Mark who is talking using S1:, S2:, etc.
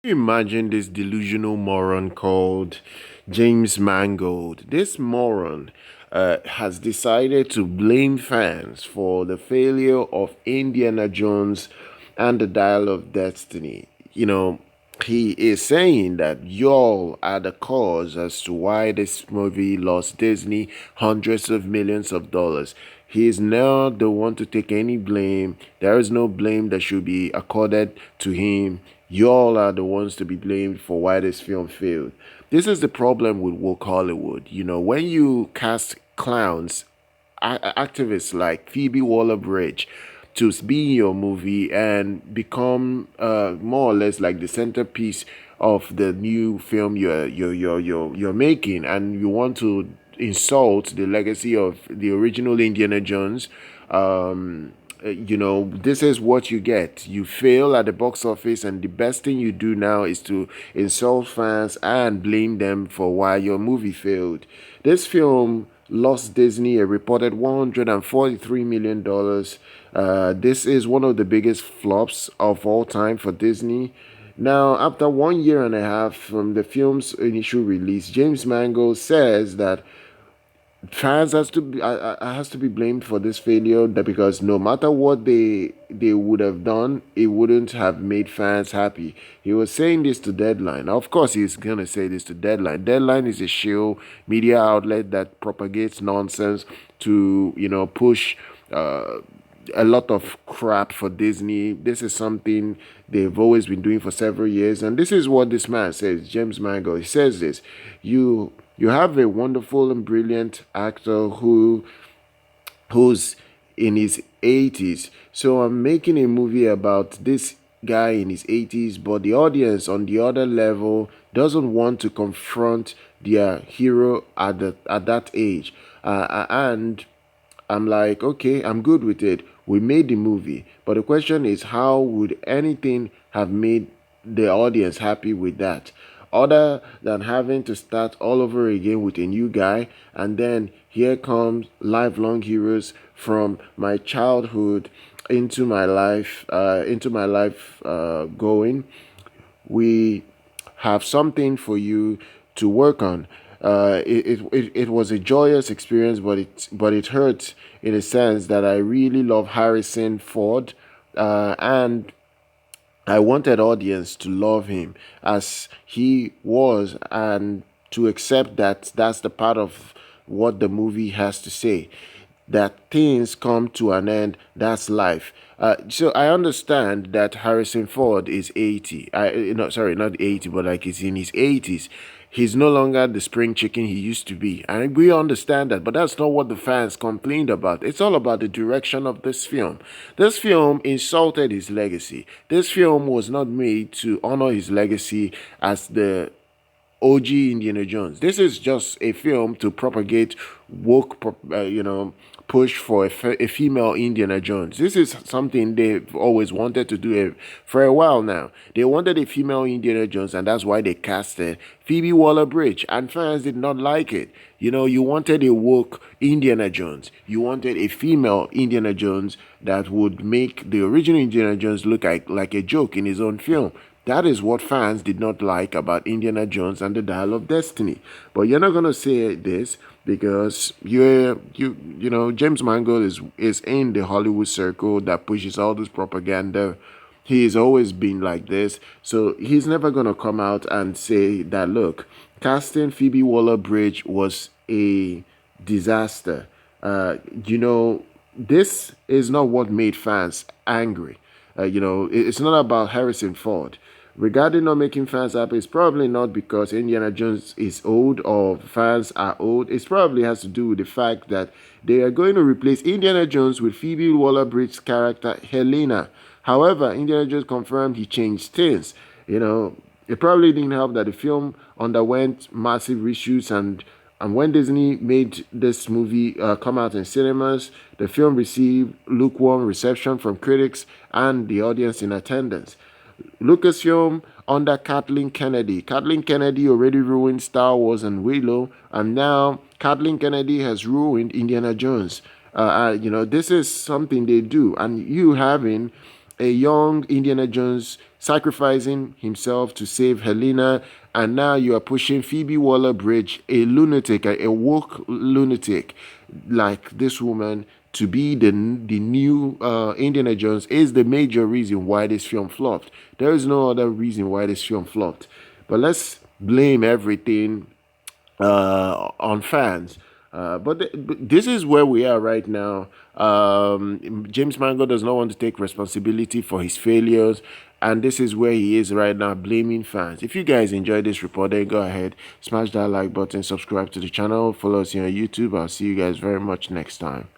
S1: Imagine this delusional moron called James Mangold. This moron has decided to blame fans for the failure of Indiana Jones and the Dial of Destiny. He is saying that y'all are the cause as to why this movie lost Disney hundreds of millions of dollars. He is not the one to take any blame. There is no blame that should be accorded to him. Y'all are the ones to be blamed for why this film failed. This is the problem with woke Hollywood. When you cast clowns, activists like Phoebe Waller-Bridge to be in your movie and become more or less like the centerpiece of the new film you're making, and you want to insult the legacy of the original Indiana Jones. This is what you get. You fail at the box office, and the best thing you do now is to insult fans and blame them for why your movie failed. This film lost Disney a reported $143 million. This is one of the biggest flops of all time for Disney. Now, after 1 year and a half from the film's initial release, James Mangold says that fans has to be blamed for this failure, that because no matter what they would have done, it wouldn't have made fans happy. He was saying this to Deadline. Of course he's gonna say this to Deadline. Deadline is a show media outlet that propagates nonsense to push a lot of crap for Disney. This is something they've always been doing for several years, and this is what this man says. James Mangold, he says this: you have a wonderful and brilliant actor who's in his 80s. So I'm making a movie about this guy in his 80s, but the audience on the other level doesn't want to confront their hero at that age. And I'm like, okay, I'm good with it. We made the movie. But the question is, how would anything have made the audience happy with that? Other than having to start all over again with a new guy, and then here comes lifelong heroes from my childhood into my life going. We have something for you to work on. It was a joyous experience, but it hurt in a sense that I really love Harrison Ford, and I wanted audience to love him as he was, and to accept that that's the part of what the movie has to say, that things come to an end. That's life. So I understand that Harrison Ford is 80. Sorry, not 80, but like he's in his 80s. He's no longer the spring chicken he used to be. And we understand that, but that's not what the fans complained about. It's all about the direction of this film. This film insulted his legacy. This film was not made to honor his legacy as the OG Indiana Jones. This is just a film to propagate woke, push for a female Indiana Jones. This is something they've always wanted to do for a while now. They wanted a female Indiana Jones, and that's why they casted Phoebe Waller-Bridge, and fans did not like it. You wanted a woke Indiana Jones. You wanted a female Indiana Jones that would make the original Indiana Jones look like a joke in his own film. That is what fans did not like about Indiana Jones and the Dial of Destiny. But you're not gonna say this because James Mangold is in the Hollywood circle that pushes all this propaganda. He's always been like this, so he's never gonna come out and say that, look, casting Phoebe Waller-Bridge was a disaster. This is not what made fans angry. It's not about Harrison Ford. Regarding not making fans happy, it's probably not because Indiana Jones is old or fans are old. It probably has to do with the fact that they are going to replace Indiana Jones with Phoebe Waller-Bridge's character Helena. However, Indiana Jones confirmed he changed things. It probably didn't help that the film underwent massive reshoots, and when Disney made this movie come out in cinemas, the film received lukewarm reception from critics and the audience in attendance. Lucasfilm under Kathleen Kennedy. Kathleen Kennedy already ruined Star Wars and Willow, and now Kathleen Kennedy has ruined Indiana Jones. This is something they do, and you having a young Indiana Jones sacrificing himself to save Helena, and now you are pushing Phoebe Waller-Bridge, a lunatic, a woke lunatic like this woman, to be the new Indiana Jones is the major reason why this film flopped. There is no other reason why this film flopped. But let's blame everything on fans. But this is where we are right now. James Mangold does not want to take responsibility for his failures, and this is where he is right now, blaming fans. If you guys enjoyed this report, then go ahead, smash that like button, subscribe to the channel, follow us here on YouTube. I'll see you guys very much next time.